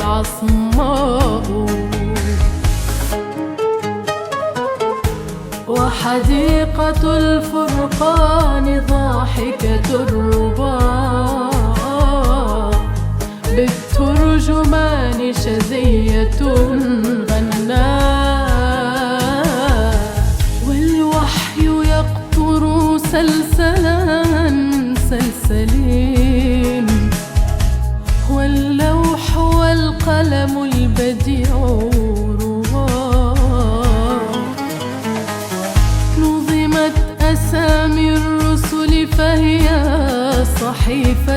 العصماء، وحديقة الفرقان ضاحكة الرباع، بالترجمان شذية غناء، والوحي يقطر سلسلا سلسلين، واللوح والقلم البديع رواء، نظمت أسامي الرسل فهي صحيفة